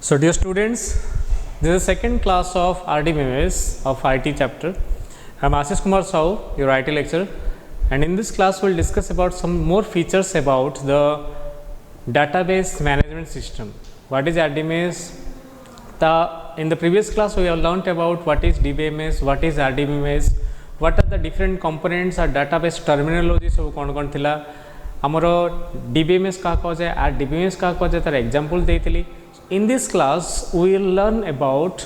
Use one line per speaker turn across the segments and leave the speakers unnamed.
So dear students, this is second class of RDMS of IT chapter. I am Ashish Kumar Sahu, your IT lecturer, and in this class we will discuss about some more features about the database management system. What is RDMS? In the previous class we have learnt about what is DBMS, what is RDBMS, what are the different components or database terminology सब कौन थिला हमर DBMS का कह जाए RDBMS का कह जाए तार एग्जांपल देइतली. In this class we will learn about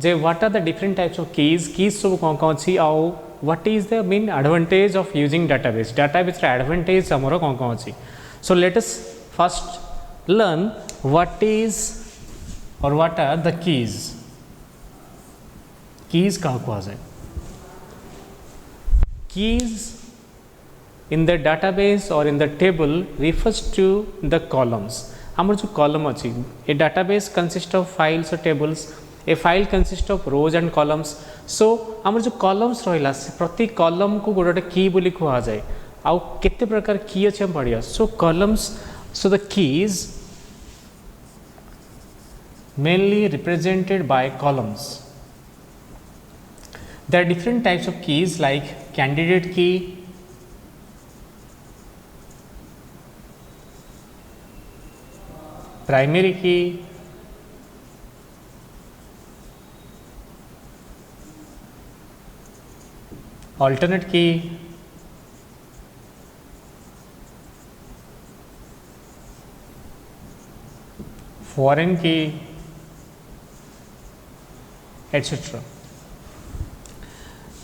जे what are the different types of keys सब कौन छी आउ what is the main advantage of using database रा advantage हमर कौन छी. So let us first learn what is or what are the keys कहा कहा जाए. Keys in the database or in the table refers to the columns. हमर जो column अच्छी a database consists of files or tables. A file consists of rows and columns. So हमर जो columns रहिला प्रति column को गोटे key बोली कहा जाए. आउ केते प्रकार key अच्छे हम पढ़िया. So columns, so the keys mainly represented by columns. There are different types of keys like candidate key, primary key, alternate key, foreign key, etc.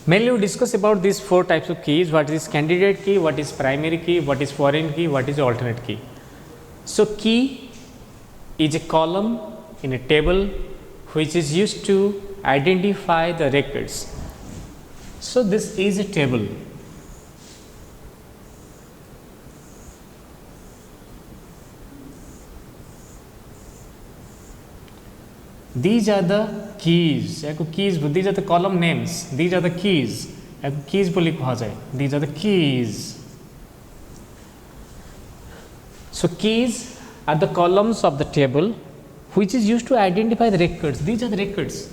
Mainly we discuss about these four types of keys. What is candidate key, what is primary key, what is foreign key, what is alternate key. So key is a column in a table which is used to identify the records. So this is a table. These are the keys. These are the column names. These are the keys. Keys बोली कहा जाए. These are the keys. So keys are the columns of the table which is used to identify the records. These are the records.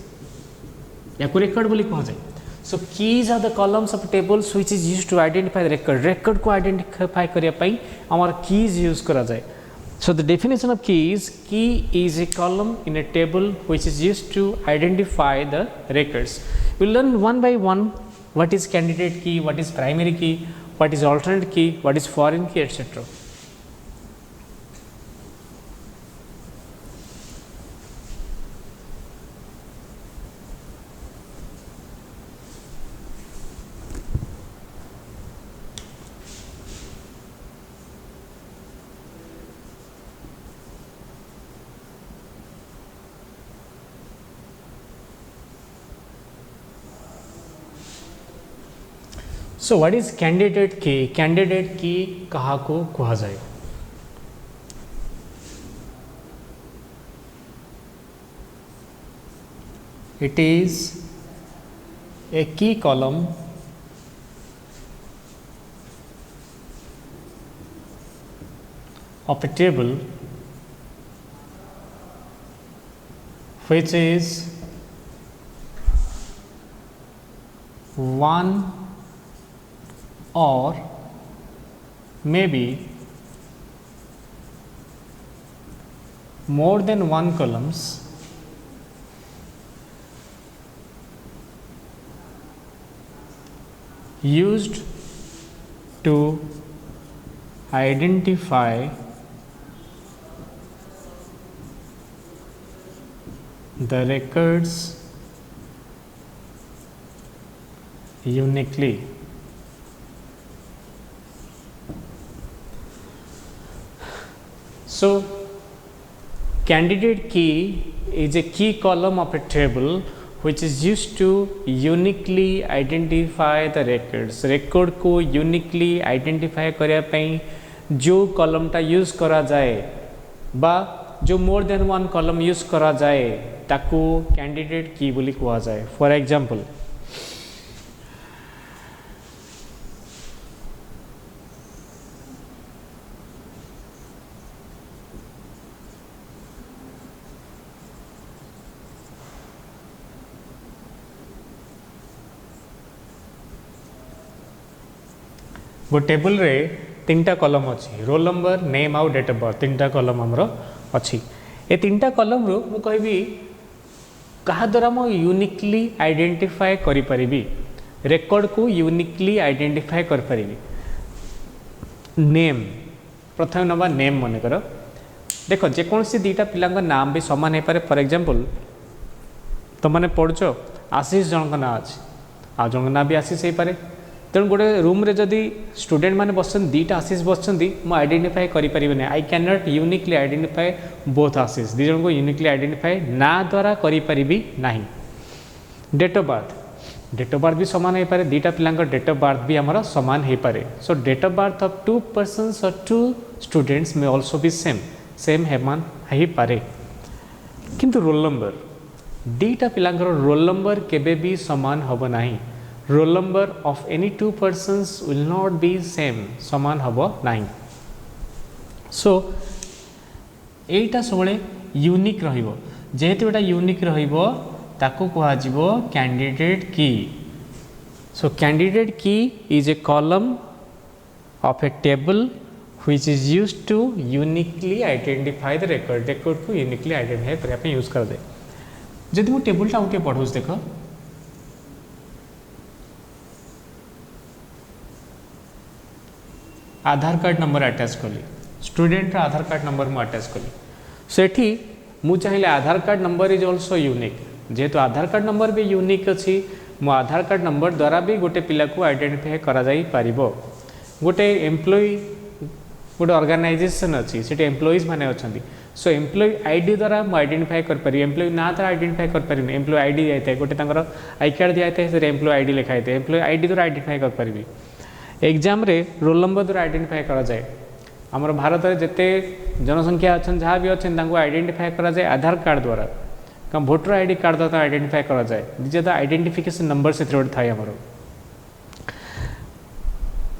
record बोली कहा जाए. So keys are the columns of tables which is used to identify the record. Record को identify करिया पाई हमारा keys use करा जाए. So the definition of key is a column in a table which is used to identify the records. We will learn one by one what is candidate key, what is primary key, what is alternate key, what is foreign key, etc. So what is candidate key? Candidate key कहा को कहा जाए. It is a key column of a table which is one or maybe more than one columns used to identify the records uniquely. So candidate key is a key column of a table which is used to uniquely identify the records. Record को uniquely identify करिया पई जो column टा use करा जाए बा जो more than one column use करा जाए ताकू candidate key बोली कहा जाए. For example, गो टेबल रे तीनटा कॉलम अच्छी रोल नंबर नेम आउ डेट ऑफ बर्थ तीनटा कॉलम हमरो अच्छी ए तीनटा कॉलम रो मु कहबी कहा द्वारा मु यूनिकली आइडेंटिफाई करि परिबी रेकॉर्ड को यूनिकली आइडेंटिफाई कर परिबी नेम प्रथम नंबर नेम मन कर देख जेकोसी दुईटा पिला नाम भी सामान हो पारे फॉर एग्जांपल तो मैंने पढ़ुच आशीष जन का ना अच्छी आ जन ना भी आशीष हो पारे तेणु गोटे रूम रे जदि स्टूडेंट मैंने बस दुईटा आशीष बस मुझे आइडेंटिफाई करें I can not uniquely identify both Ashish दी जन को यूनिकली आइडेंटिफाई ना द्वारा करी ना डेट ऑफ बर्थ भी सामान हो पारे दुईटा पिला डेट ऑफ बर्थ भी आमर सामान हो पारे so date of birth of two persons और two students may also be same हेमान हो पारे किंतु रोल नंबर दुईटा पिलांकर रोल नंबर केबे भी समान हब नाही roll number of any two persons will not be same समान हब नाही सो एटा सबले यूनिक रहिबो जेहेतु एटा यूनिक रहिबो ताको कहा जिवो कैंडिडेट की सो कैंडिडेट की is a column of a table which is used to uniquely identify the record को uniquely identify करने यूज कर दे जदि मु टेबल टा उठे पढ़ूस देख आधार कार्ड नंबर अटैच कली स्टूडेंट आधार कार्ड नंबर मु अटैच कली सेठी मु चाहिए Aadhaar card number is also unique जेहेतु आधार कार्ड नंबर भी यूनिक अच्छी मो आधार कार्ड नंबर द्वारा भी गोटे पिला को आइडेंटिफाई करा जाई पारिबो गोटे एम्प्लॉई गोटे ऑर्गेनाइजेशन अच्छी से एम्प्लॉइज मैंने अच्छा सो एम्प्लॉई आईडी द्वारा मुझे आइडेंटिफाई कर एम्प्लॉई ना द्वारा आइडेंटिफाई कर एम्प्लॉई आईडी जाए गोटे आई कार्ड दिया है एम्प्लॉई आईडी लिखा है एम्प्लॉई आईडी द्वारा आइडेंटिफाई कर एग्जाम रे रोल नंबर द्वारा आइडेंटिफाई करा जाए आमर भारत में जिते जनसंख्या अच्छा जहाँ भी अच्छे आइडेंटिफाई करा जाए आधार कार्ड द्वारा कम भोटर आईडी कार्ड द्वारा आइडेंटिफाई करा जाए द्वितीयतः आइडेंटिफिकेशन नंबर से गोटे थाए आमर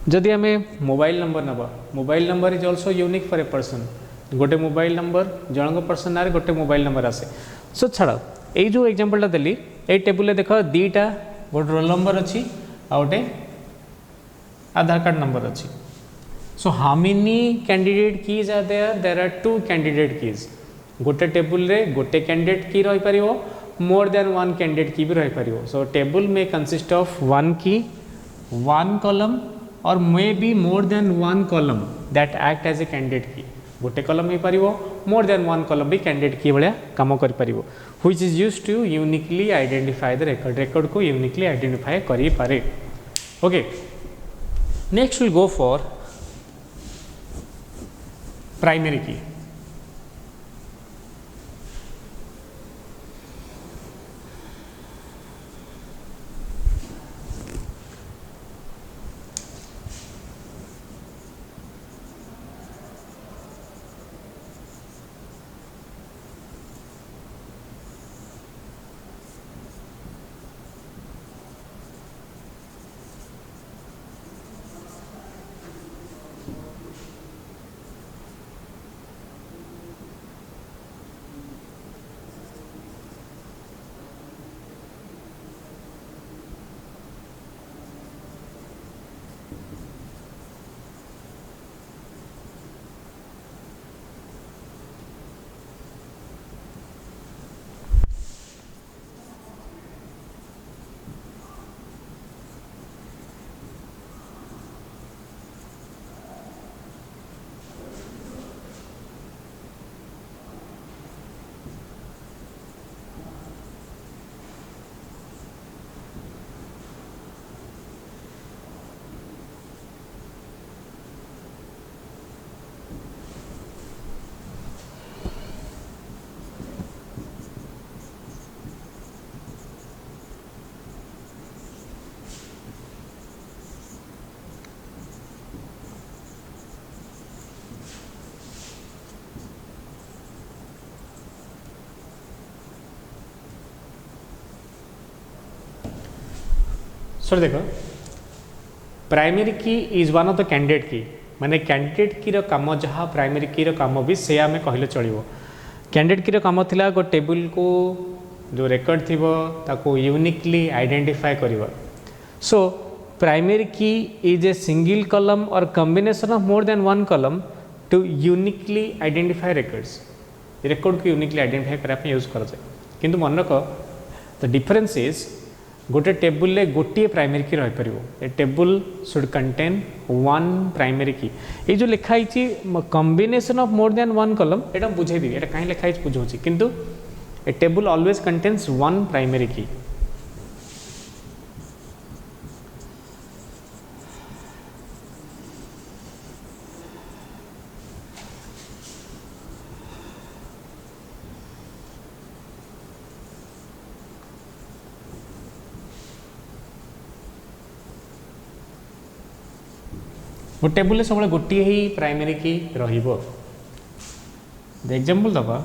जदि आम मोबाइल नंबर नवा mobile number is also unique for a person गोटे मोबाइल नंबर जन पर्सन ना गोटे मोबाइल नंबर आसे सो छाड़ यही जो एग्जांपल देली ये टेबुल देख दीटा गोटे रोल नंबर अच्छी आ गोटे आधार कार्ड नंबर अच्छी so how many candidate keys are there are two candidate keys गोटे टेबुल रे गोटे कैंडिडेट की रही पारिबो more than one candidate key भी रही पारिबो सो टेबुल में consist of one key one column और may be more than one column that act as a candidate key गोटे कॉलम हो पारिबो मोर देन वन कॉलम भी कैंडिडेट की भाया काम कर पारिबो which is used to uniquely identify the record को यूनिकली आइडेंटिफाई करि पारे okay next will go for primary key sir देखो primary key is one of the candidate key माने कैंडिडेट की काम जहाँ प्राइमरी की काम भी से आम कहले चलो कैंडिडेट की काम थिला गो टेबल को जो रेकर्ड थी ताको यूनिकली आइडेंटिफाई करवा सो primary key is a single column or combination of more than one column to uniquely identify records. record को uniquely identify करने पे यूज करा जाए किंतु मन रख the difference is गोटे टेबुल ले गोटे प्राइमरी की रही परिवो a table should contain one primary key ये जो लिखाई combination of more than one column एटा बुझे दी एटा काहे लिखाई बुझौची किंतु a table always contains one primary key वो टेबुल सब गोटे ही प्राइमरी की रहिबो एग्जांपल दबा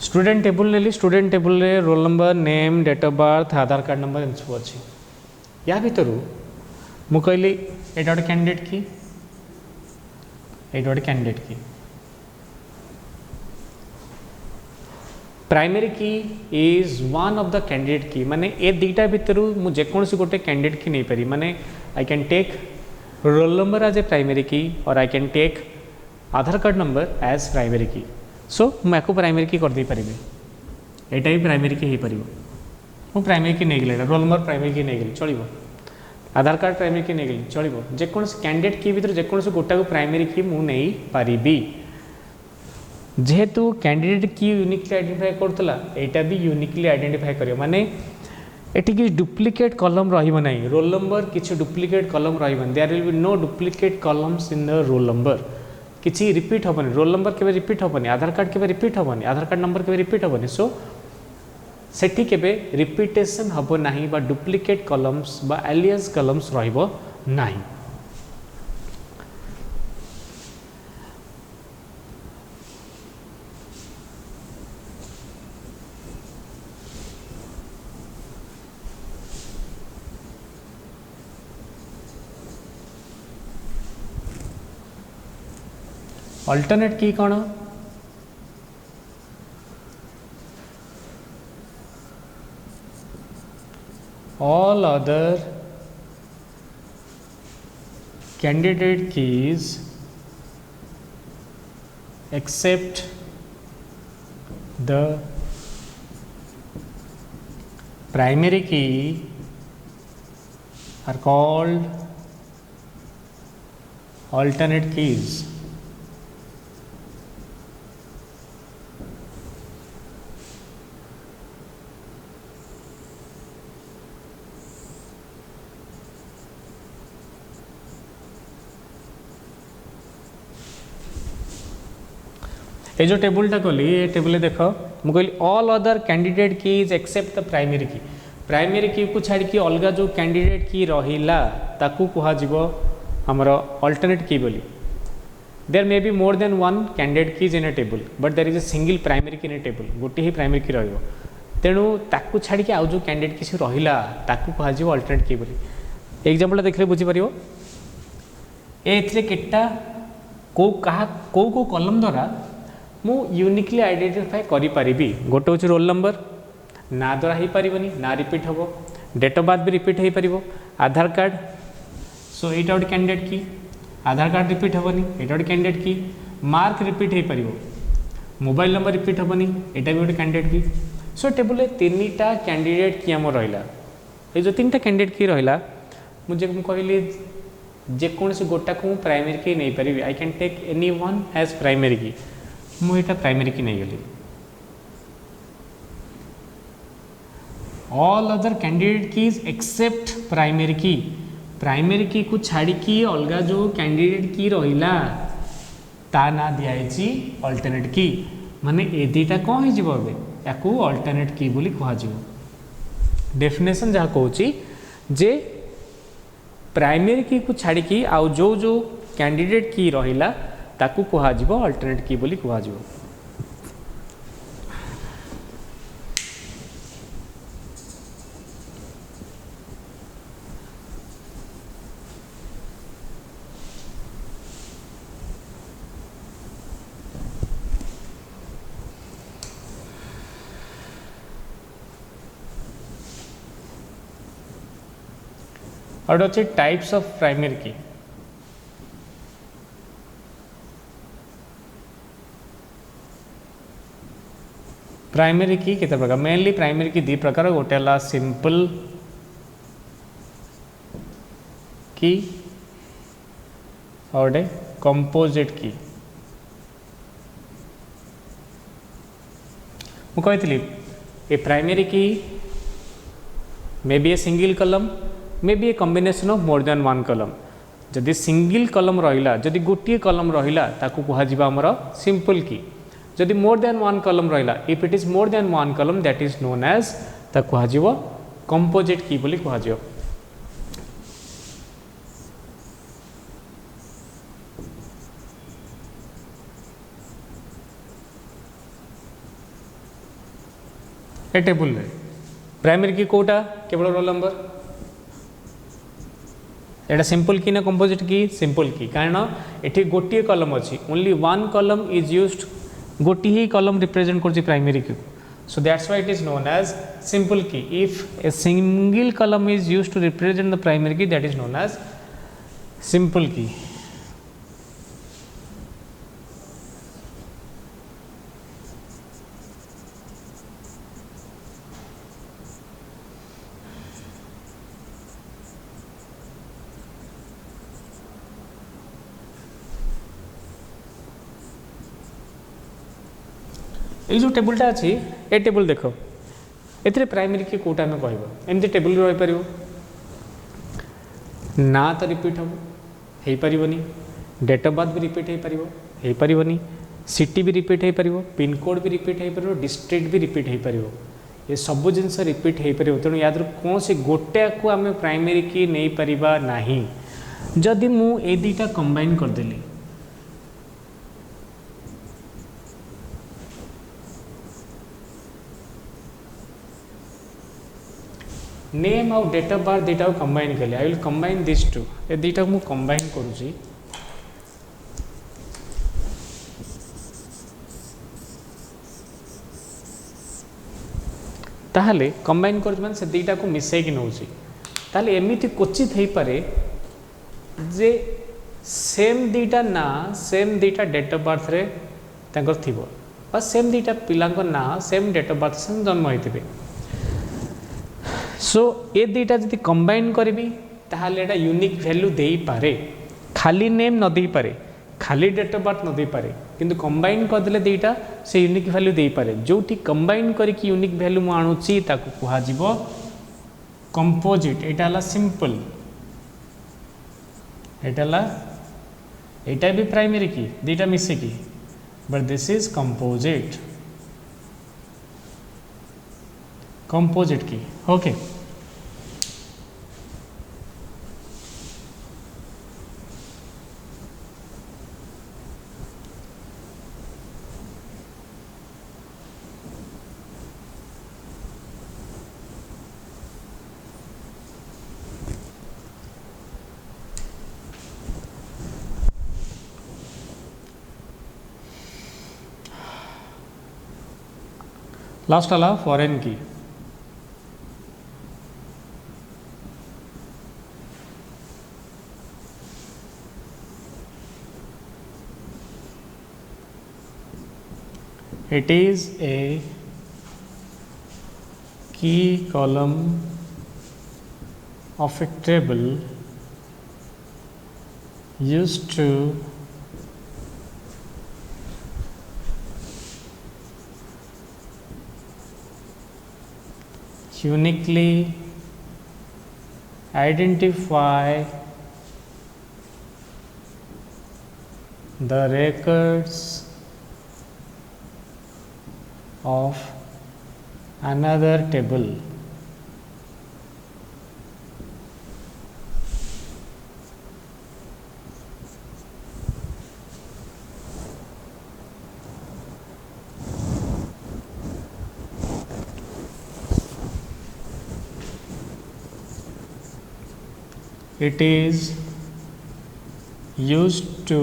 स्टूडेंट टेबुल नेली स्टूडेंट टेबुल रे roll number name date of birth Aadhaar card number एम सब अच्छी या भितर मु कहली एटा गोटे कैंडिडेट की एटा गोटे कैंडिडेट की primary key is one of the candidate key माने ए दुईटा भितर मु जेकोसी गोटे कैंडिडेट की नहीं पारी माने I can take roll number as a primary key और I can take Aadhaar card number as primary key so मुझे प्राइमरी की करदे पारि एटा भी प्राइमरी की हो पार मु प्राइमरी की नहीं गली रोल नंबर प्राइमरी की नहीं गली चलो आधार कार्ड प्राइमरी की नहीं गली चलो जेकोसी कैंडिडेट की भीतर जेकोसी गोटा को प्राइमरी की मु नहीं पारि जेहेतु कैंडिडेट की यूनिकली आइडेंटिफाई करतला एटा भी यूनिकली आइडेंटिफाई करियो माने एटी कि डुप्लिकेट कॉलम रहिबो नहीं रोल नंबर किछि डुप्लिकेट कॉलम रहिबो there will be no duplicate columns in the roll number किसी रिपीट हेनी रोल नंबर के रिपीट हेनी आधार कार्ड के रिपीट हेनी आधार कार्ड नंबर के रिपीट हेनी सो सेठी केबे रिपीटेशन हबो नाही बा डुप्लिकेट कॉलम्स बा एलियास कॉलम्स रहिबो नाही अल्टरनेट की कौन all other candidate keys except the primary key are called alternate keys. ये जो टेबुलटा कली ये टेबुल देख मुझे कहली all other candidate keys except the primary key को छाड़ की अलग जो कैंडिडेट की रहिला ताकू कह आमर अल्टरनेट की बोली there may be more than one candidate keys in a table but there is a single primary key in a table गोटे ही प्राइमरी की रहिबो तेणु ताकू छाड़ के आउ जो कैंडिडेट किसी रहिला ताकू कह अल्टरनेट की बोली एग्जांपल देखले बुझी परियो एथरे केटा को कॉलम द्वारा मु यूनिकली आइडेंटिफाई करि परिबी गोटे हूँ रोल नंबर ना द्वारा हो पारनी ना रिपीट हम डेट ऑफ बर्थ भी रिपीट हो पार आधार कार्ड सो यहाँ गोटे कैंडिडेट की आधार कार्ड रिपीट हेनी यहाँ गोटे कैंडिडेट की मार्क रिपीट हो पार मोबाइल नंबर रिपीट हेनी यहाँ भी गोटे कैंडिडेट की सो टेबुल तीन टा कैंडिडेट की आम रहा ये जो तीन टा कैंडिडेट की रहा मुझे कहली जेकोसी गोटा को प्राइमरी की नहीं पारि I can take any one as primary key मुझे प्राइमरी की नहीं गली all other candidate keys except primary key को छाड़ी की अलग जो कैंडिडेट की रहिला ता ना दिखाई अल्टरनेट की माने ए दुईटा कौन हो अल्टरनेट की बोली कह डेफिनेशन जहाँ कहूँ जे प्राइमरी की को छाड़ी की आउ जो जो कैंडिडेट की रहिला ताकू कह अल्टरनेट की बोली कह और अच्छे टाइप्स ऑफ प्राइमरी की। प्राइमरी की केते प्रकार मेनली प्राइमरी की दी प्रकार गोटे है सिंपल की और गोटे कंपोजिट की। मुझे ए प्राइमरी की मे बी ए सिंगल कलम may be a combination of more than one कलम। जदि सिंगल कलम रहिला जदि गोटे कलम रहिला ताकू कुहाजिबा हमर सिंपल की। जदि मोर देन वन कलम रहिला if it is more than one कलम दैट इज नोन एज ताकू कुहाजिबो कंपोजिट की बोली कुहाजिबो। ए टेबल रे प्राइमरी की कोटा केवल रोल नंबर एटा सिंपल की ना कंपोजिट की सिंपल की कारण एठी गोटे कलम अच्छी only one column is used गोटे ही कलम रिप्रेजेंट कर primary key. So that's why it is known as simple key. If a single column is used to represent the primary key that is known as simple key. ये जो टेबुलटा अच्छी ए table देख ए primary की कोटा आम कह एमती table रही पार ना तो रिपीट हम हो पारनी डेट ऑफ बर्थ भी रिपीट हो पारनी सिटी भी रिपीट हो पार पिन कोड भी रिपीट हो पार डिस्ट्रिक्ट भी रिपीट हो पार ये सब जिनस रिपीट हो पार तेणु या कौन से गोटे को आम प्राइमरी की नहीं पारिबा नहीं। जदि मु ए दुईटा कंबाइन करदेली नेम आउ डेट ऑफ बर्थ दुईटा कंबाइन कले I will combine this two ए दुईटा मु कंबाइन करुँची ताहले कंबाइन कर मान से दुईटा को मिसेक नौची ताहले एमिति क्वचित हो पारे जे सेम दुईटा ना सेम दुईटा डेट ऑफ बर्थ रे तांकर थिबो बा सेम दुईटा पिलांको ना सेम डेट ऑफ बर्थ से जन्म होइतिबे। सो ये दुईटा जब कंबाइन करी ताहले एटा यूनिक वैल्यू दे पारे खाली नेम न दे पारे खाली डेट ऑफ बर्थ न दे पारे किंतु कंबाइन करदे दुईटा से यूनिक वैल्यू दे पारे जोटी कंबाइन करके यूनिक वैल्यू मु आणुची ताकू कुहाजिबो कंपोजिट। एटा ला सिंपल एटा ला एटा भी प्राइमरी की दुईटा मिसे की but this is composite composite key okay. Last वाला फॉरेन की it is a key column of a table used to uniquely identify the records of another table. It is used to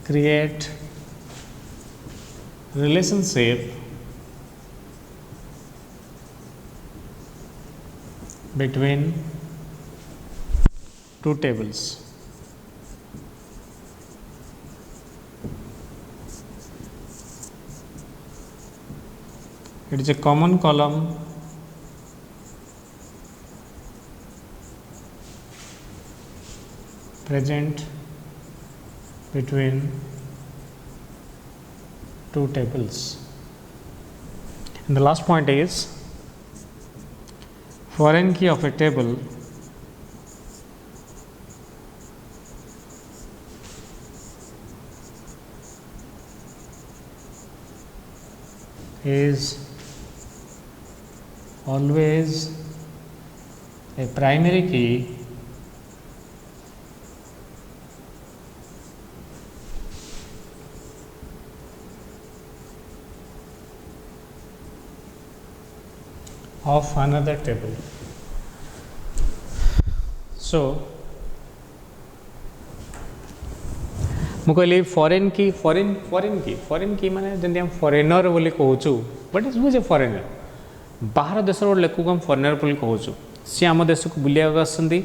create relationship between two tables. It is a common column present between two tables. And the last point is foreign key of a table is always a primary key of another table. So ମୁଁ କହିଲି foreign କି ମାନେ ଯେମିତି ଆମେ foreigner ବୋଲି କହୁଛୁ, but it's who is a foreigner. ବାହାର ଦେଶର ଗୋଟେ ଲୋକକୁ ଆମେ ଫରେନର ବୋଲି କହୁଛୁ। ସିଏ ଆମ ଦେଶକୁ ବୁଲିବାକୁ ଆସୁଛନ୍ତି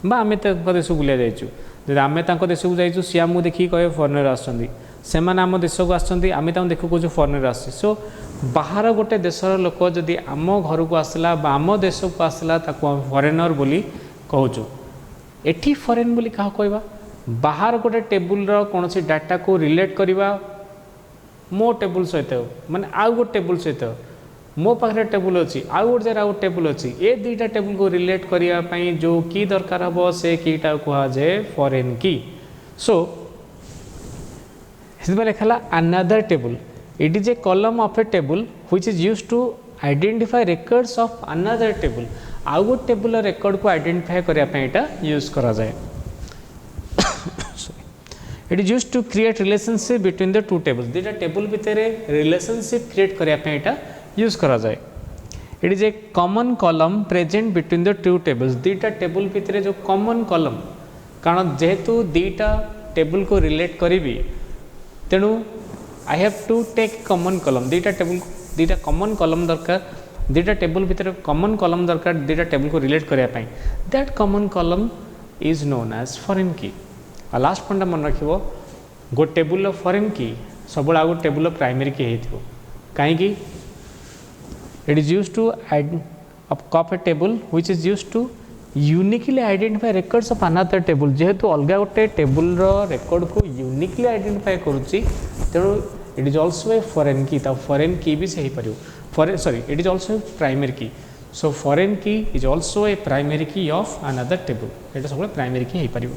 ବା ଆମେ ତାଙ୍କ ଦେଶକୁ ବୁଲିବାକୁ ଯାଇଛୁ। ଯଦି ଆମେ ତାଙ୍କ ଦେଶକୁ ଯାଇଛୁ, ସିଏ ଆମକୁ ଦେଖିକି କହିବେ ଫରେନର ଆସୁଛନ୍ତି। ସେମାନେ ଆମ ଦେଶକୁ ଆସୁଛନ୍ତି, ଆମେ ତାଙ୍କୁ ଦେଖୁ କହୁଛୁ ଫରେନର ଆସୁଛି। ସୋ ବାହାର ଗୋଟେ ଦେଶର ଲୋକ ଯଦି ଆମ ଘରକୁ ଆସିଲା ବା ଆମ ଦେଶକୁ ଆସିଲା, ତାକୁ ଆମେ ଫରେନର ବୋଲି କହୁଛୁ। ଏଠି ଫରେନ୍ ବୋଲି କାହାକୁ କହିବା? ବାହାର ଗୋଟେ ଟେବୁଲର କୌଣସି ଡାଟାକୁ ରିଲେଟ୍ କରିବା ମୋ ଟେବୁଲ ସହିତ, ମାନେ ଆଉ ଗୋଟେ ଟେବୁଲ ସହିତ। ମୋ ପାଖରେ ଟେବୁଲ ଅଛି, ଆଉ ଗୋଟେ ଜାଗାରେ ଆଉ ଗୋଟେ ଟେବୁଲ ଅଛି। ଏ ଦୁଇଟା ଟେବୁଲକୁ ରିଲେଟ୍ କରିବା ପାଇଁ ଯେଉଁ କି ଦରକାର ହେବ, ସେ କିଟାକୁ କୁହାଯାଏ ଫରେନ୍ କି। ସୋ ସେଥିପାଇଁ ଲେଖା ହେଲା another table. It is a column of a table which is used to identify records of another table. ଆଉ ଗୋଟେ ଟେବୁଲର ରେକର୍ଡ଼କୁ ଆଇଡେଣ୍ଟିଫାଏ କରିବା ପାଇଁ ଏଇଟା ୟୁଜ୍ କରାଯାଏ। It is used to create relationship between the two tables. ଦୁଇଟା ଟେବୁଲ ଭିତରେ relationship create କରିବା ପାଇଁ ଏଇଟା ୟୁଜ୍ କରାଯାଏ। It is a common column present between the two tables. ଦୁଇଟା ଟେବୁଲ ଭିତରେ ଯେଉଁ କମନ୍ କଲମ୍, କାରଣ ଯେହେତୁ ଦୁଇଟା ଟେବୁଲକୁ ରିଲେଟ୍ କରିବି, ତେଣୁ I have to take common column. ଦୁଇଟା କମନ୍ କଲମ୍ ଦରକାର, ଦୁଇଟା ଟେବୁଲ ଭିତରେ କମନ୍ କଲମ୍ ଦରକାର ଦୁଇଟା ଟେବୁଲକୁ ରିଲେଟ୍ କରିବା ପାଇଁ। That common column is known as foreign କି। ଆଉ ଲାଷ୍ଟ ପଏଣ୍ଟଟା ମନେ ରଖିବ, ଗୋଟେ ଟେବୁଲର ଫରେନ୍ କି ସବୁବେଳେ ଆଉ ଗୋଟେ ଟେବୁଲର ପ୍ରାଇମେରୀ କି ହେଇଥିବ। କାହିଁକି? It is use to of a table which is used to uniquely identify records of another table. ଯେହେତୁ ଅଲଗା ଗୋଟେ ଟେବୁଲର ରେକର୍ଡ଼କୁ ୟୁନିକଲି ଆଇଡେଣ୍ଟିଫାଏ କରୁଛି, ତେଣୁ it is also A foreign କି। ତା ଫରେନ୍ କି ବି ସେ ହେଇପାରିବ। It is also A primary କି। ସୋ ଫରେନ୍ କି ଇଜ୍ ଅଲସୋ ଏ ପ୍ରାଇମେରୀ କି ଅଫ୍ ଆନାଦର ଟେବୁଲ। ଏଇଟା ସବୁବେଳେ ପ୍ରାଇମେରୀ କି ହେଇପାରିବ।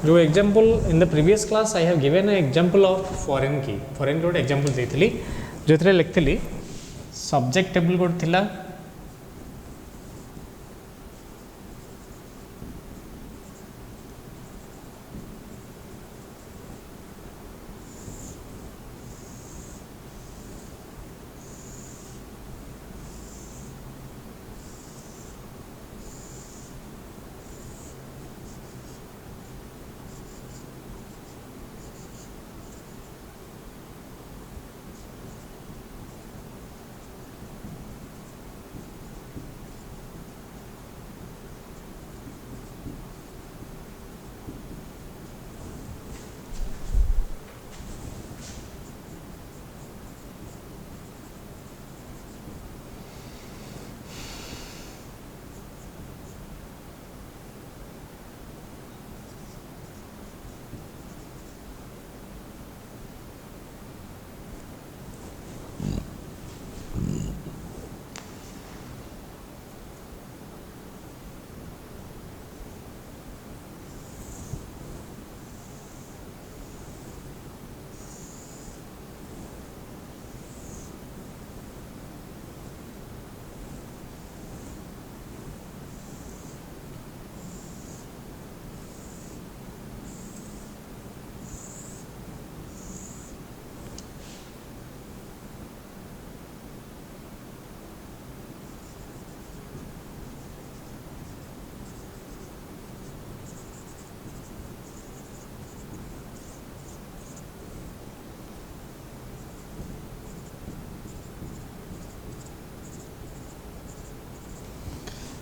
जो example in the previous class I have given example of foreign की गोटे एग्जाम्पल देती जो लिखी सब्जेक्ट टेबल गोटे थिला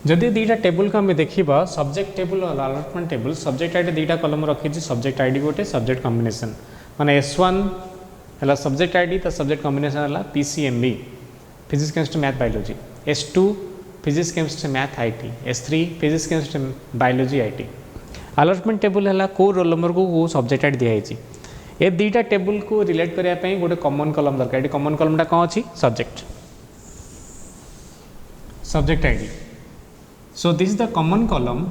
जदि दीटा टेबल को आम देखा सब्जेक्ट टेबल और अलॉटमेंट टेबल सब्जेक्ट आईडी दीटा कलम रखी सब्जेक्ट आईडी गोटे सब्जेक्ट कॉम्बिनेशन माने S1 है सब्जेक्ट आईडी तो सब्जेक्ट कॉम्बिनेशन है PCMB physics chemistry math biology S2 physics chemistry math IT S3 physics chemistry biology IT allotment table है को रोल नंबर को सब्जेक्ट आईडी दिखाई ये दीटा टेबल को रिलेट करने गोटे कॉमन कलम दरकार ये कॉमन कलमटा कौन अच्छी subject ID so this is the common column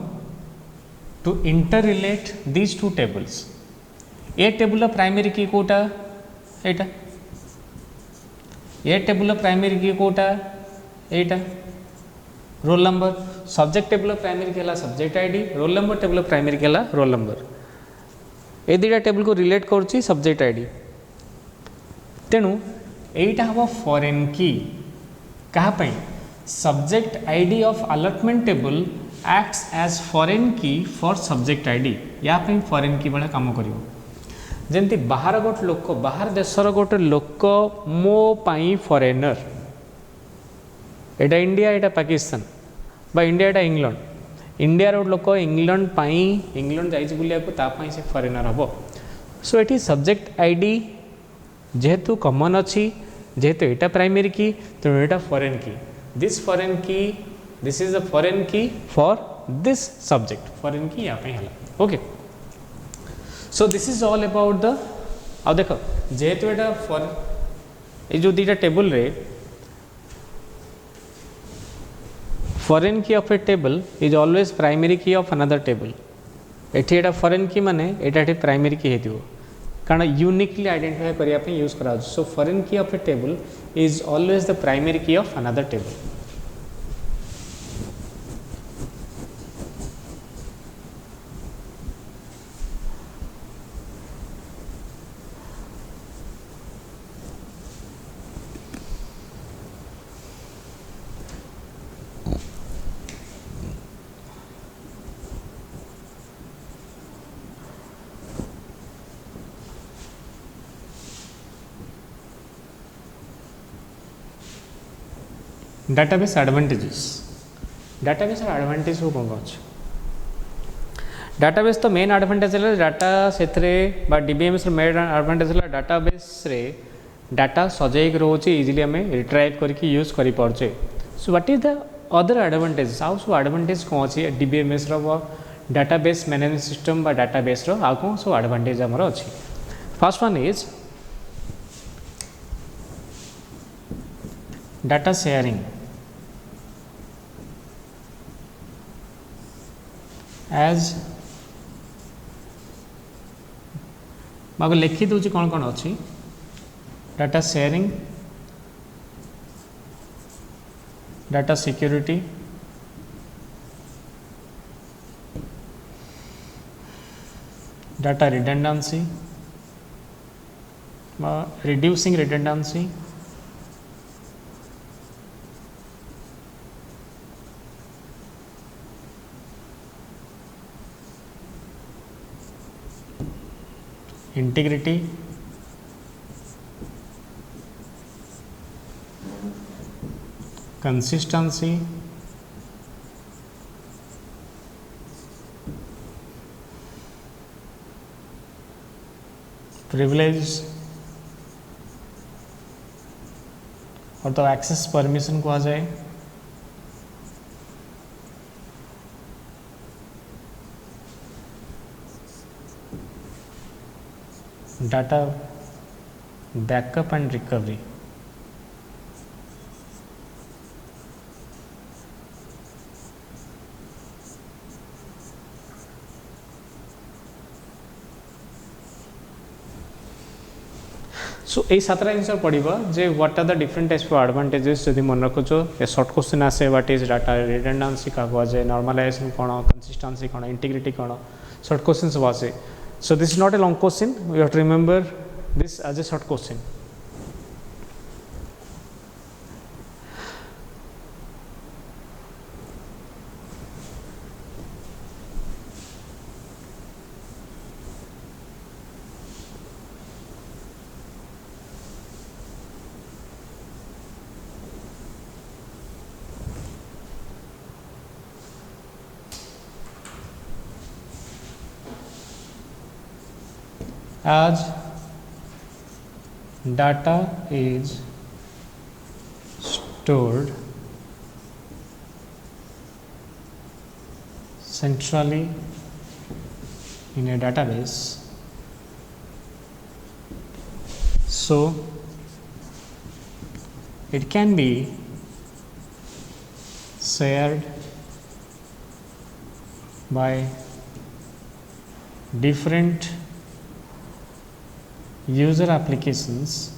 to interrelate these two tables a table primary key कोटा एटा a table primary key कोटा एटा roll number subject table primary key subject id roll number table primary key roll number ए दुटा table को relate करुच्ची subject ID तेणु यहीटा हम foreign key क्या subject ID of allotment table acts as foreign key for subject ID या foreign key भाया काम कर जमी बाहर गोटे लोक बाहर देशर गोटे लोक मो पाई फॉरेनर एटा इंडिया एटा पाकिस्तान बा इंडिया एटा इंग्लैंड इंडिया रो लोक इंग्लैंड पाई इंग्लैंड जाइए बुलाया से फॉरेनर हम सो ये सब्जेक्ट आईडी जेहेतु कॉमन अच्छी जेहेतु एटा प्राइमरी की तेणु एटा फॉरेन की this foreign key this is the foreign key for this subject foreign key यहाँ पे है okay so this is all about the अब देखो जेहेतु एटा ये जो दीटा टेबल रे foreign key of a table is always primary key of another table एठी एटा foreign key माने एटा एठी primary key हेतिबो कारण यूनिकली आइडेंटिफाई करिया पे यूज करा so foreign key of a table is always the primary key of another table database advantages database advantage को कौन कौन डाटाबेस तो मेन एडवांटेज है डाटा से डीबीएमएस मेन एडवांटेज है डाटाबेस रे डाटा सजाइक रोचे इजिली आम रिट्राइव करके यूज कर पार्चे so what is the other advantage आउ सब एडवांटेज कौन अच्छी DBMS database management system database आउ कौन सब एडवांटेज आमर अच्छी first one is data sharing as मैं लिखी दूसरी कौन कौन अच्छी data sharing data security data redundancy reducing redundancy integrity consistency privilege और तो एक्सेस परमिशन कहा जाए data backup and recovery so ये सातटा जिन पड़ा जे what are the different types of advantages जब मन रखुच ए शॉर्ट क्वेश्चन आसे व्हाट इज डाटा रिडंडेंसी क्या कह जाए नॉर्मलाइजेशन कौन कंसिस्टेंसी कौन इंटीग्रिटी कौन शॉर्ट क्वेश्चन सब आसे so this is not a long question you have to remember this as a short question as data is stored centrally in a database, so it can be shared by different user applications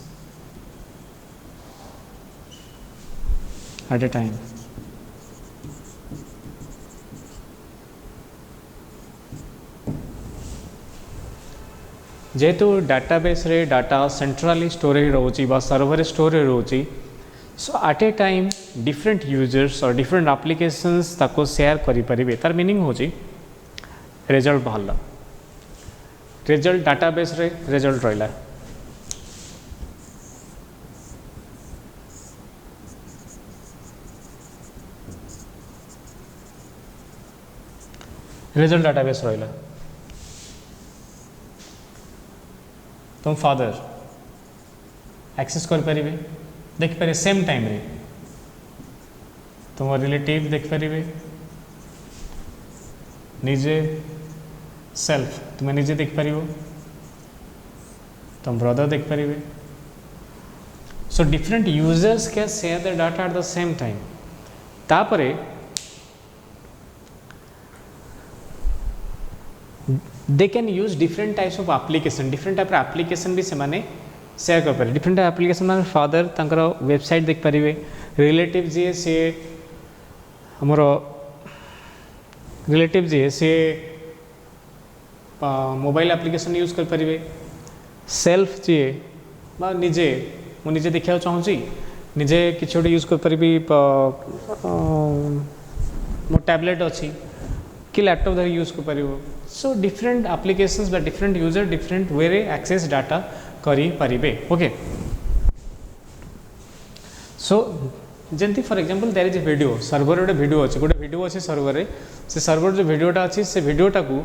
at a time. जेहेतु database रे data centrally store रोची बा server store रोची, so at a time different users और different applications ताको share करि परिबे। तार मीनिंग होची रिजल्ट बाहरला, रिजल्ट डाटाबेस रे रिजल्ट रहिला, रिजल्ट डाटाबेस रहिला। तुम फादर एक्सेस कर पारिबे, देख पारे सेम टाइम रे, तुम रिलेटिव देख पारिबे, निजे सेल्फ तुम निजे देख पारिबो, तुम ब्रदर देख पारिबे। So different users can share the data at the same time. तापरे they can use different types of application, different type application भी से माने शेयर कर पारे। डिफरेंट एप्लिकेशन माने फादर तांकर वेबसाइट देख पारिबे, रिलेटिव जी से हमर रिलेटिव जी से मोबाइल एप्लिकेशन यूज कर पारिबे, सेल्फ जी बा निजे मु निजे देखा चाहूँगी निजे किसी गोटे यूज कर पारिबी, मो टैबलेट अच्छी कि लैपटॉप धरी यूज कर पारिबो। सो डिफरेंट एप्लिकेशंस बा डिफरेंट यूजर डिफरेंट वे रे एक्सेस डाटा करि पारिबे। ओके, सो जंती for example there is a video server गोटे वीडियो अच्छे सर्वर रे, से सर्वर जो वीडियोटा अच्छी से वीडियोटा को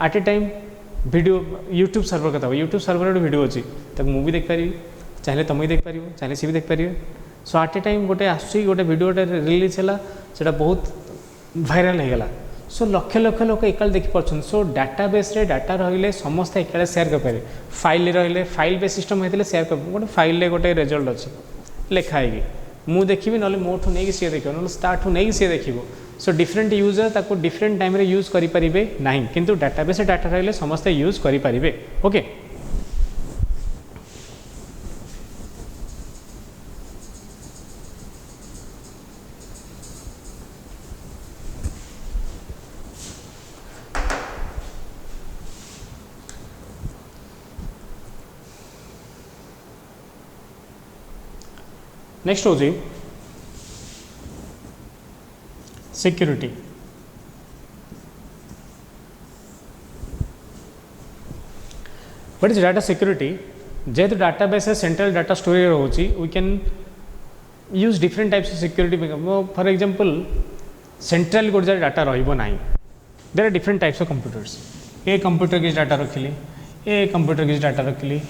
at a time video YouTube server कथा यूट्यूब सर्वर गोटे वीडियो अच्छी तक मुझे देख पारि, चाहे तुम ही देख पार, चाहे सी भी देख पारे। सो एट ए टाइम गोटे आस गोटे वीडियोटे रिलीज है, से बहुत भाइराल हो गला। सो लक्ष लक्ष लोक एकाल देखी पार्छ। सो डाटाबेस रे डाटा रहिले समस्त एकाल शेयर कर पारे, फाइल रहिले फाइल बेस सिस्टम होते शेयर कर गोटे फाइल रे गोटे रिजल्ट अच्छे लिखाई मु देखी ना मोठू नहीं सी देख ना ताठू नहीं सी देख। सो डिफरेंट यूजर ताको डिफरेंट टाइम रे यूज करि परिबे नहीं, किंतु डाटाबेस डाटा रहिले समस्त यूज करि परिबे। ओके, नेक्स्ट होजी security. What is data security? जेहेतु डाटाबेस सेंट्रल डाटा स्टोरेज रोची, we can use different types of security. For example central गोटे डाटा रहिबो नाही, there are different types of computers. ए कंप्यूटर किस डाटा रखिली, ए कंप्यूटर किस डाटा रखिली,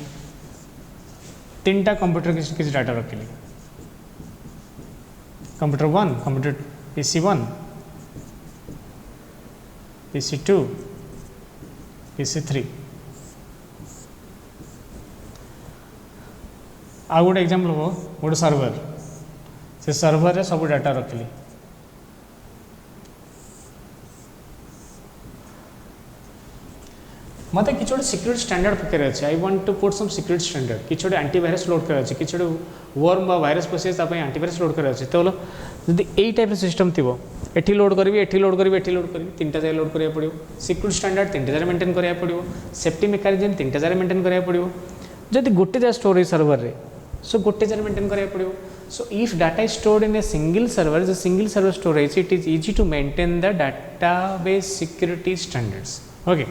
तीनटा कंप्यूटर किस डाटा रखिली, computer 1, computer PC 1, PC 2, PC 3। आ गोटे एग्जांपल हो गोटे सर्वर, से सर्वर रे सब डाटा रखिली। मत कि सिक्योरिटी स्टैंडर्ड पकड़ अच्छे, I want to put some security standard, कि एंटीवायरस लोड कर अच्छे, कि वर्म बा वायरस पशे एंटीवायरस लोड कर अच्छे। तो जब यही टाइप सिस्टम थी, एटी लोड करी एटी लोड करी एटी लोड करी तीनटा जगह लोड करा पड़ो, सिक्योरिटी स्टैंडर्ड तीनटा जगह मेंटेन करा पड़ो, सेफ्टी मेकानिजम तीनटा जगह मेंटेन करा पड़ो। जब गोटे जगह स्टोर सर्वर रे, सो गोटे जगह मेंटेन करा पड़ो। So if data is stored in a single server, single server storage, it is easy to maintain the database security standards. Okay,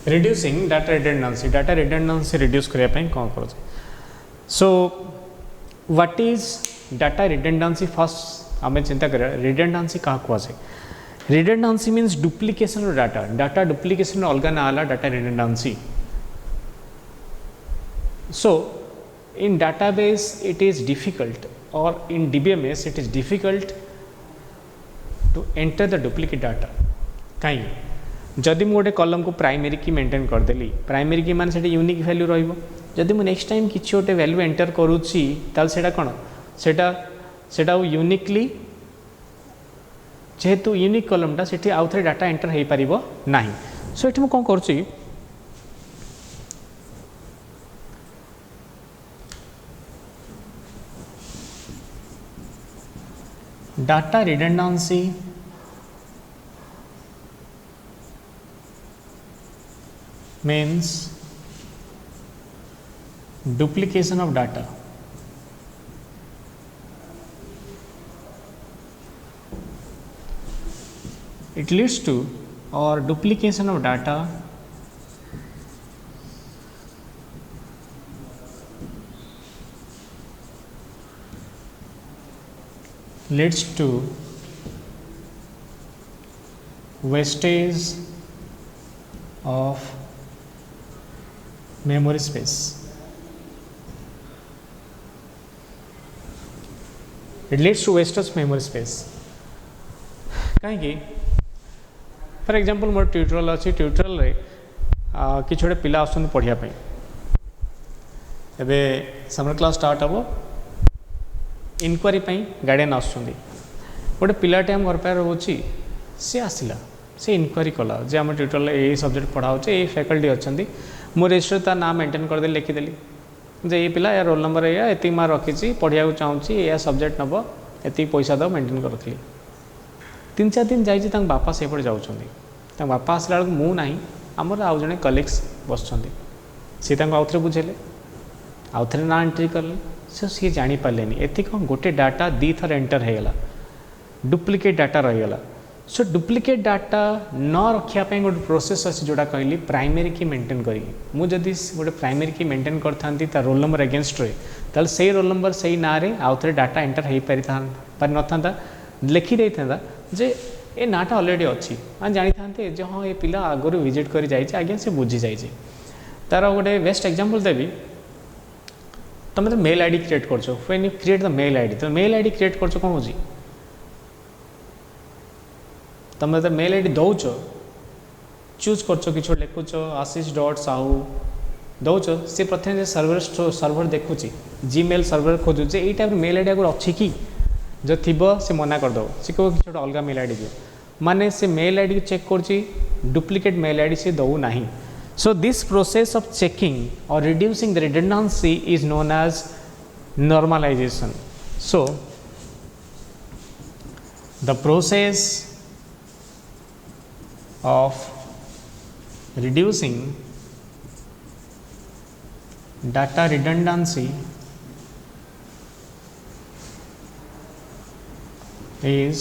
reducing data redundancy reduce करने पे कौन कर so what is data redundancy first आम चिंता कर redundancy क्या कहुए redundancy means duplication data duplication अलग ना data redundancy so in database it is difficult or in DBMS it is difficult to enter the duplicate data कहीं जदि मु गोटे कलम को प्राइमरी की मेंटेन करदेली प्राइमरी की मान से यूनिक वैल्यू रहिबो जदि मु नेक्स्ट टाइम किछि गोटे वैल्यू एंटर करूची ताल सेटा कोन सेटा यूनिकली जेहेतु यूनिक कलमटा सेठी आउ थे डाटा एंटर हो पारिबो नाही सो एठी मु कोन करूची data redundancy means duplication of data. It leads to or duplication of data leads to wastage of memory space. It leads to wastage of memory space. कहीं फॉर एग्जांपल मोर ट्यूटोरियल अच्छी tutorial रे किसी गोटे पिला आसुन पढ़ापी एबे summer class start हम inquiry guardian आसुँच गोटे पिलाटे आम घर पाखे रोचे सी आसला से इनक्वारी कला जे आम ट्यूटोरियल ये सब्जेक्ट पढ़ाऊे ये फैकल्टी अच्छा मो रजिस्टर ता नाम मेंटेन करदे लिखिदेली जे ये पिला या रोल नंबर या ये मार्क रखी पढ़िया चाहूँगी या सब्जेक्ट नब ये पैसा दब मेंटेन कर रखी 3-4 दिन जाइए बापा से जाऊँच बापा आसला बेलू मु ना आमर आउ जड़े कलिग्स बस सी आउ थे बुझेले आउ थे ना एंट्री कले सो सी जापारे ये कौन गोटे डाटा दी थर एंटर होगला डुप्लिकेट डाटा रहीगला सो डुप्लिकेट डाटा न रखापी गोटे प्रोसेस अच्छी जोड़ा कहली प्राइमरी की मेंटेन करी मुझे गोटे प्राइमरी की मेंटेन करती रोल नंबर एगेन्स्ट रे ताल से रोल नंबर से ना आउ थे डाटा एंटर हो पारि न लिखिदे था जे ए नाटा अलरेडी अच्छी हाँ जानी था हाँ ये पिला आगु विजिट कर आज्ञा से बुझी जाइए तार गोटे बेस्ट एग्जांपल देवी तुम तो मेल आईडी क्रिएट कर when you create the mail ID तो मेल आईडी क्रिएट कर कौन हो तुम तो मेल आईडी दौच चूज कर कि लिखुच आशीष डॉट साहू दौच सी प्रथम सर्वर देखुची जीमेल सर्वर खोजुचे ये टाइप मेल आईडी आगे अच्छी कि जो थी से मना करदे सी कह कि अलग मेल आईडी दियो माने से मेल आईडी चेक कर डुप्लिकेट मेल आईडी से दौ ना So this process of checking or reducing the redundancy is known as normalization. So the process of reducing data redundancy is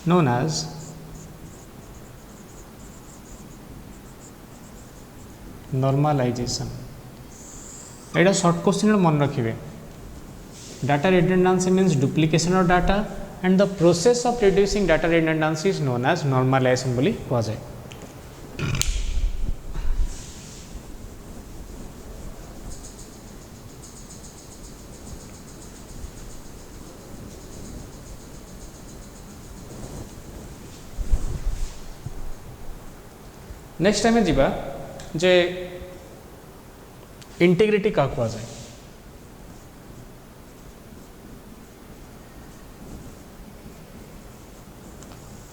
known as normalization. एटा short question मन रखिए data redundancy means duplication of data and the process of reducing data redundancy is known as normalization बोली कहा जाए। Next time जीवा जे integrity क्या कहा जाए।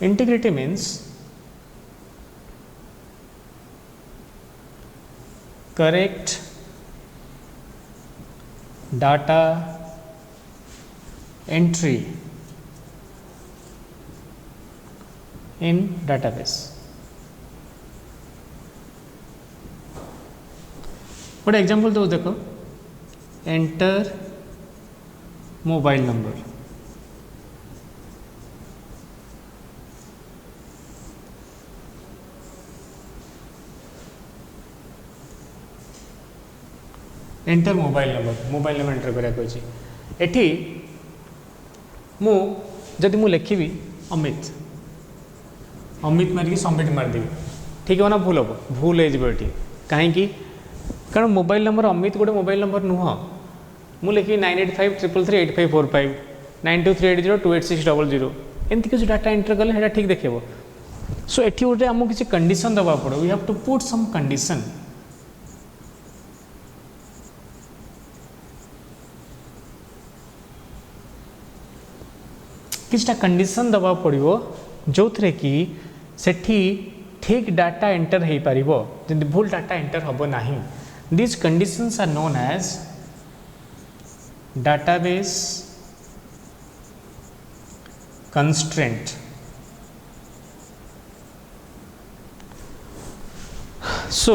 Integrity means correct data entry in database. गोटे एग्जांपल दो देखो enter mobile number enter mobile number enter करा कही एठी मु जदि मु लिखी अमित अमित मारिकी सबमिट मारदेवी ठीक है ना भूल हम भूल हो कहीं कारण मोबाइल नंबर अमित गोटे मोबाइल नंबर नुह मुझे लिखी 9853338545 9238028600 एमती किसी डाटा एंटर कले है ठीक देखेब सो एटी गोटे आमको किसी कंडीशन दबा पड़ो we have to put some condition किसी कंडीशन दबा पड़ो जो थे कि सेठी ठीक डाटा एंटर हो पार जमी भूल डाटा एंटर हम ना this conditions are known as database constraint. So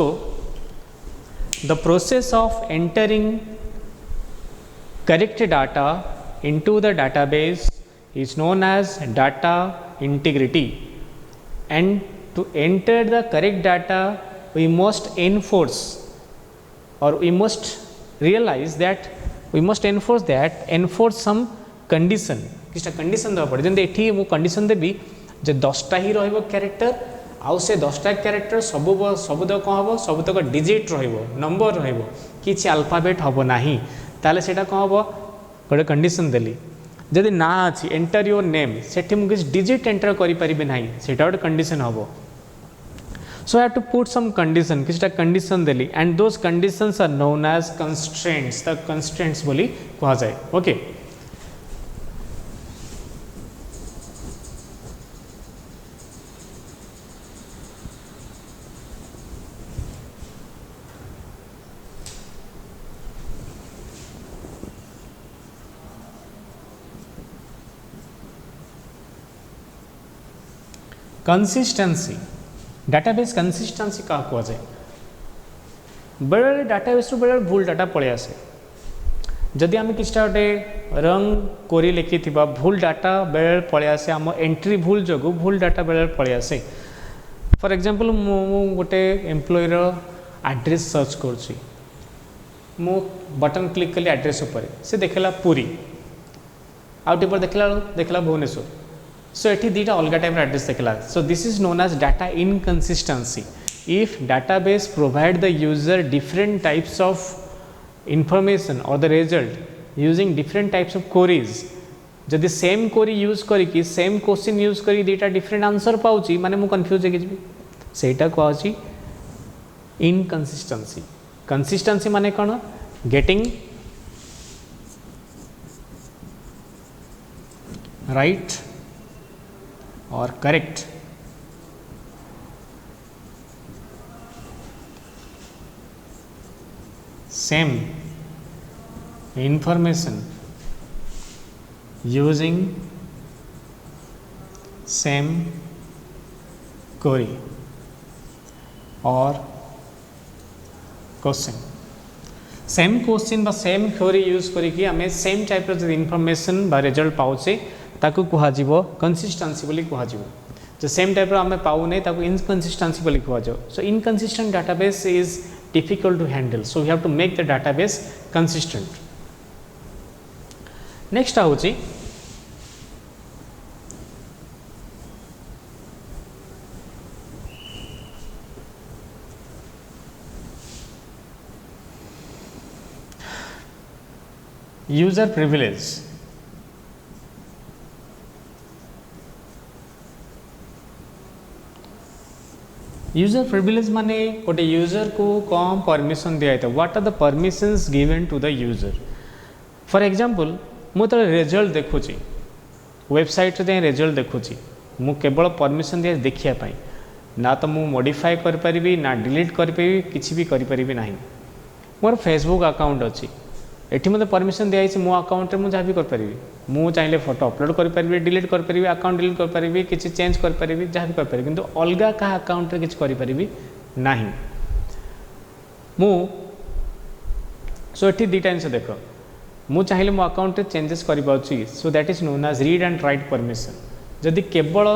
the process of entering correct data into the database is known as data integrity, and to enter the correct data we must enforce or we must realize that we must enforce some condition किसी condition देवा पड़े जमी एठी मु condition देवी जे 10टा ही रहिबो character आउ से 10टा character सबुद कौन हम सबुतक डिजिट नंबर रहिबो किछि अल्फाबेट हम नाही ताले सेटा कौन हम गोटे कंडीशन देली जदि ना अच्छी एंटर योर नेम सेठी मु किछि डिजिट एंटर करि परिबे नाही सेटा गोटे कंडीशन हम so I have to put some condition किसी condition Delhi and those conditions are known as constraints the constraints बोली कहा जाए ओके consistency डाटाबेस कंसिस्टेंसी क्या कह जाए बेले डाटाबेस बेले भूल डाटा पलि आसे जदि आम किसी गोटे रंग कोरी लिखि भूल डाटा बेले पलि आसे आम एंट्री भूल जो भूल डाटा बेले पलि आसे फॉर एग्जांपल मु गोटे एम्प्लॉयर एड्रेस सर्च करुँची मु बटन क्लिक कली एड्रेस उपर से देखला पुरी आउ टिपर देखला भुवनेश्वर सो एठी दीटा अलग टाइप एड्रेस देखला so this is known as data inconsistency if database provide the user different types of information और the result using different types of queries जदि सेम क्वेरी यूज करी सेम क्वेश्चन यूज करी दीटा different answer पाउची माने मु confuse हो जिवि सेटा कहछि inconsistency consistency माने कोन getting right or correct same information using same query or question same question बा सेम क्वेरी यूज करिकी आमे सेम टाइप रो इनफॉरमेशन बा रिजल्ट पाउचे ताकू कहुव कंसिस्टेंसी बोली कहुव जो सेम टाइप आम पाऊने इनकंसिस्टेंसी बोली कहुव so inconsistent database is difficult to handle so we have to make the database consistent next आउची यूजर प्रिविलेज यूजर प्रिविलेज माने गोटे यूजर को कौन परमिशन दिया था what are the permissions given to the user for example मुझे result देखुची website रे रिजल्ट देखुची मु केवल परमिशन दिया देखिया ना तो मु मॉडिफाई कर परिबी ना डिलीट कर परिबी किछि भी कर परिबी नाही मोर फेसबुक अकाउंट अच्छी एठी मते परमिशन दिया मो अकाउंट रे मु जहाँ भी कर परिबी मु चाहिले फोटो अपलोड कर परिबी डिलीट कर परिबी अकाउंट डिलीट कर परिबी किछि चेंज कर परिबी जहाँ भी कर परिबी किंतु अलगा का अकाउंट रे किछि कर परिबी नाही मु सो एठी दुटा जिनिस देख मु चाहिले मो अकाउंट रे चेंजेस कर पाउची so that is known as read and write permission जदि केवल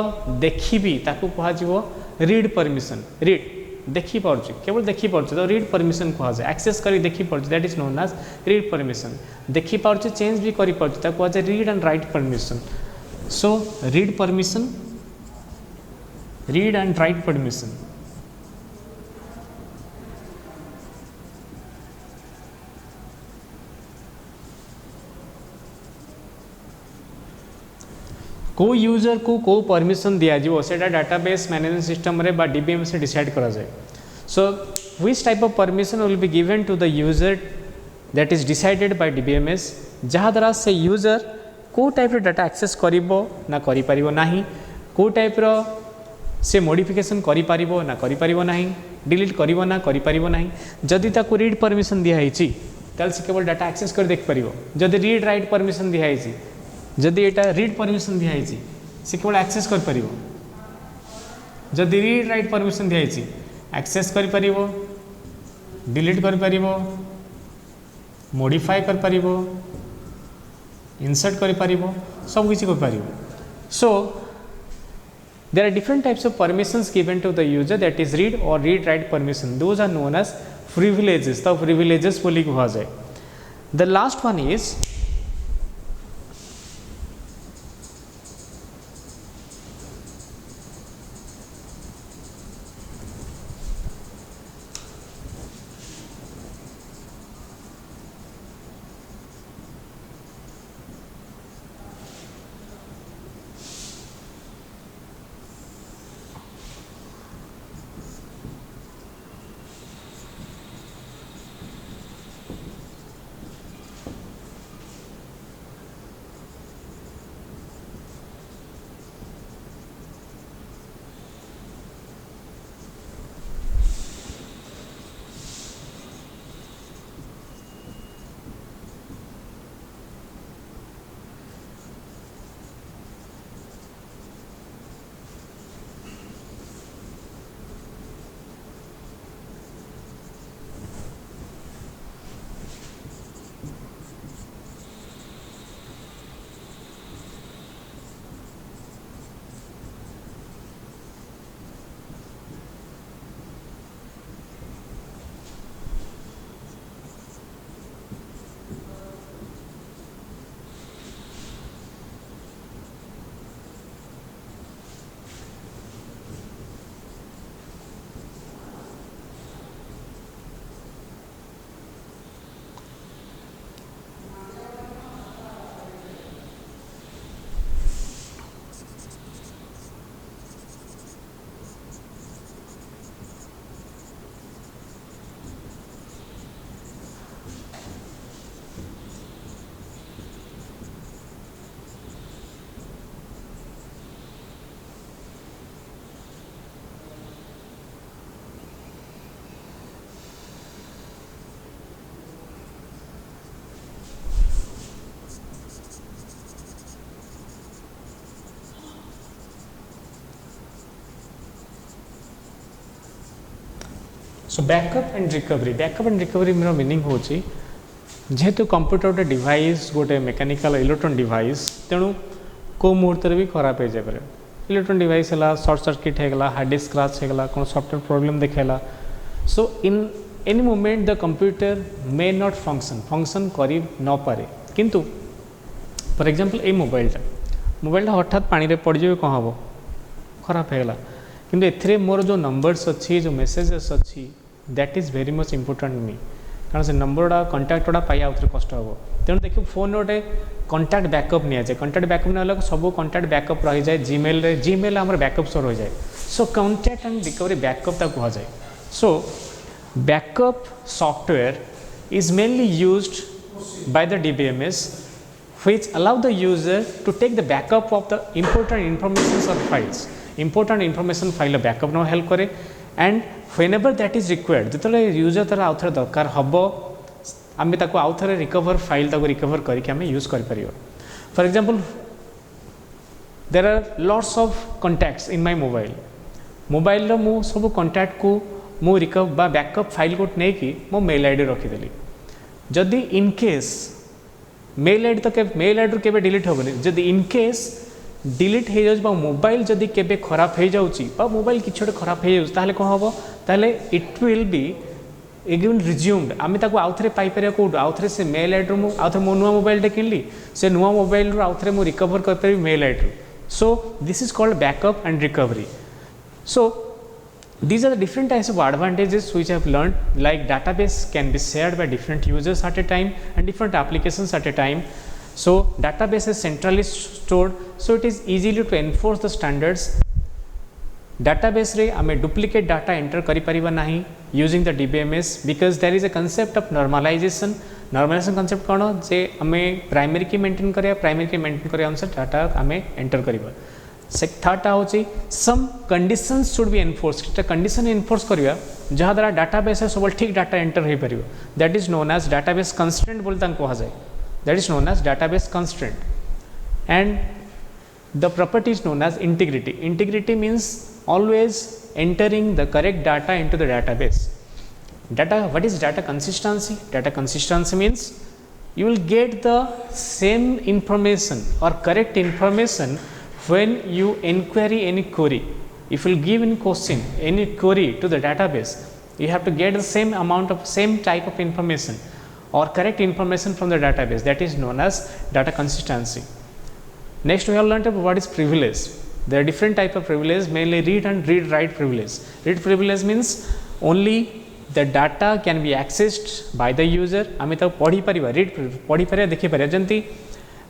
देखिबी ताकू कहा जीवो रीड परमिशन रीड देखी पार्छ केवल देखी पार्छ तो रीड परमिशन कह जाए एक्सेस करी देखी पार्छ that is known as read permission देखी पार्छ चेंज भी करी पार्छ ता कह जाए read and write permission so read permission read and write permission को यूजर को परमिशन दिया जीवो सेटा डाटाबेस मैनेजमेंट सिस्टम रे बा डीबीएमएस से डिसाइड करा जाए so which type of permission will be given to the user that is decided by DBMS जहाँ द्वारा से यूजर को टाइप डाटा एक्सेस करिवो ना करि परिवो नाही को टाइप रो से मॉडिफिकेशन करि परिवो ना करि परिवो नाही डिलीट करिवो ना करि परिवो नाही जदि ताको रीड परमिशन दिया हैछि ताल से केवल डाटा एक्सेस कर देख परिवो जदि रीड राइट परमिशन दिया हैछि जदि एटा रीड परमिशन दिखाई से केवल एक्सेस कर परिवो जदि रीड राइट परमिशन दिखाई एक्सेस कर परिवो डिलीट कर परिवो मॉडिफाई कर परिवो इंसर्ट कर परिवो सब किसी कर परिवो so there are different types of permissions given to the user that is read और read write permission those are known as privileges तो प्रिविलेजेस बोली कहा जाए the last one is so backup and recovery मेरा meaning होची जेहेतु computer गोटे device गोटे मेकानिकल इलेक्ट्रॉनिक डिवाइस तेणु को मुहूर्त भी खराब हो जाए इलेक्ट्रॉनिक डिवाइस है सर्ट सर्किट होगा हार्ड डिस्क स्क्रैच होगा कौन सॉफ्टवेयर प्रॉब्लम देखेला so in any moment the computer may not function करी न पारे किंतु फॉर एग्जांपल ए मोबाइलटा हठात पानी रे पड़ जाए कौन हम खराब होगा किंतु एथिरे मोर जो नंबर्स अच्छी जो मेसेजेस अच्छी that is very much important मी कारण से नंबर गुड़ा कंटाक्ट गुड़ा पाइबा आउे कष्ट हम तेणु देखिए फोन गोटे कंटाक्ट बैकअप नि जाए कंटाक्ट बैकअप ना सब कंटाक्ट बैकअप रही जाए जीमेल आम बैकअप सब रही जाए so contact and recovery backup ता कह जाए so backup software is mainly used by the DBMS which allow the user to take the backup of the important informations or files important information file backup ना help करे and whenever that is required जो user तार आउ थे दरकार हम आम आउ थे रिकवर फाइल रिकवर करके यूज कर for example there are lots of contacts in my mobile मु सब कॉन्टैक्ट को मु रिकवर बैकअप फाइल को नहीं कि मो मेल आईडी रखीदेली जदि इन केस मेल आईडी तो मेल आईडी के डिलीट हेनी जदि इन केस डिलीट हो जाऊँ मोबाइल जदि केबे खराब हो जाऊँगी मोबाइल किसी गोटे खराब हो जाए कौन हम ताले it will be again resumed आम ताको आउ थे पाइपर कौटू आउ थे से मेल आईडी रू आउ थे मो नुआ मोबाइल किनली से नुआ मोबाइल आउ थे मुझे रिकवर कर mail ID so this is called backup and recovery so these are the different types of advantages which I have learned like database can be shared by different users at a time and different applications at a time. So database is centrally stored so it is easily to enforce the standards. Database रे आमे duplicate data enter करी परिबा नाही using the DBMS because there is a concept of normalization. Normalization concept कौन जे आमे primary की maintain करिया primary की maintain करिया अनुसार डाटा आमे एंटर करिबा थर्ड हूँ some conditions should be enforce condition enforce करिया जहाँ द्वारा डाटाबेस सब ठीक डाटा एंटर हो पार that is known as database constraint बोली कह जाए that is known as database constraint and the property is known as integrity integrity means always entering the correct data into the database data what is data consistency means you will get the same information or correct information when you inquiry any query. If you give any question, any query to the database, you have to get the same amount of same type of information or correct information from the database. That is known as data consistency. Next we have learned about what is privilege. There are different type of privilege, mainly read and read write privilege. Read privilege means only the data can be accessed by the user. आमे तो पढ़ी परिबा read पढ़ी परिबा देखि परिबा जंती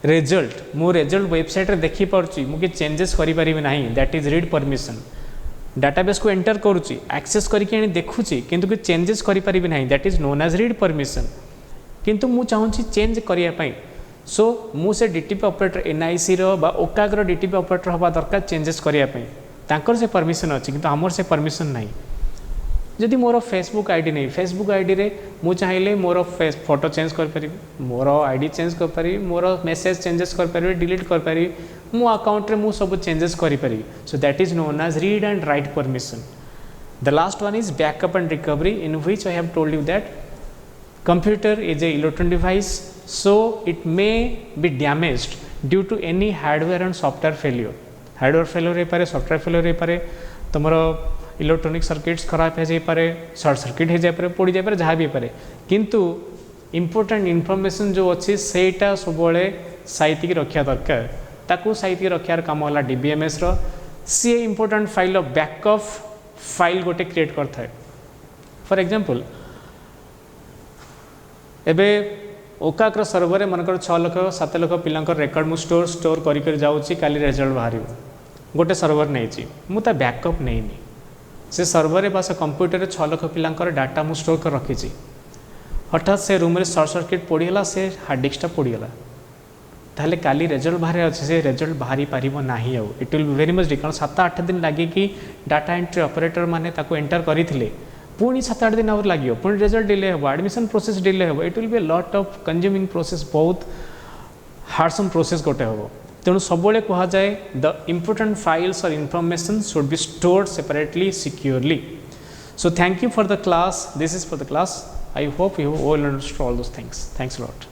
result मो result website रे देखि परची मु के चेंजेस करि परिबे नाही that is read permission database को एंटर करूची एक्सेस करके आनी देखुची किंतु के चेंजेस करि परिबे नाही that is known as read permission किंतु मु चाहूची चेंज करिया पई सो मु से डीटीपी ऑपरेटर एनआईसी रो बा ओकाग रो डीटीपी ऑपरेटर हबा दरकार चेंजेस करिया पई तांकर से परमिशन अछि किंतु हमर से परमिशन नाही जदि मोर फेसबुक आईडी नहीं फेसबुक आईडी रे मु चाहिले मोर फेस फोटो चेंज कर पारि मोर आईडी चेंज कर पारि मोर मेसेज चेंजेस कर पारि डिलीट कर पारि मो अकाउंट रे मु सब चेंजेस करि पारि so that is known as read and write permission the last one is backup and recovery in which I have told you that computer is a electronic device so it may be damaged due to any hardware and software failure रे पारे software failure रे पारे तमरो electronic circuits खराब हो जाए पारे short circuit हो जाए पारे पोड़ी जाए पारे जहाँ भी पारे किंतु इम्पोर्टेंट इनफॉरमेशन जो अच्छी सेटा सब साइतिक रखा दरकार ताकू साइतिक रखार काम है डीबीएमएस रो सी इम्पोर्टेंट फाइल बैकअप फाइल गोटे क्रिएट करता है फॉर एग्जांपल एबे ओकाक्र सर्वर मनकर 6 लाख 7 लाख पिलांकर रेकर्ड मु स्टोर करी जाऊँगी काली रिजल्ट बाहर गोटे सर्वर नहीं मुझे बैकअप नहीं से सर्वर बा से कंप्यूटर 6 लाख पिलांकर डाटा मु स्टोर कर रखी हठात से रूम में शॉर्ट सर्किट पोड़ीगला से हार्ड डिस्कटा पोड़ीगला ताहले काली रिजल्ट बाहर अच्छे से रिजल्ट बाहरी पारिबो नाही आउ it will be very much कारण 7-8 दिन लगे कि डाटा एंट्री ऑपरेटर माने ताको एंटर करथिले पुणी 7-8 दिन और लगे पुणी रिजल्ट डिले हम एडमिशन प्रोसेस डिले हम it will be lot of consuming process बहुत हार्डसम प्रोसेस गोटे हम तेणु सब कह जाए द इम्पोर्टेंट फाइल्स और information should be stored separately securely so thank you for the class this is for the class I hope you all understood all those things thanks a lot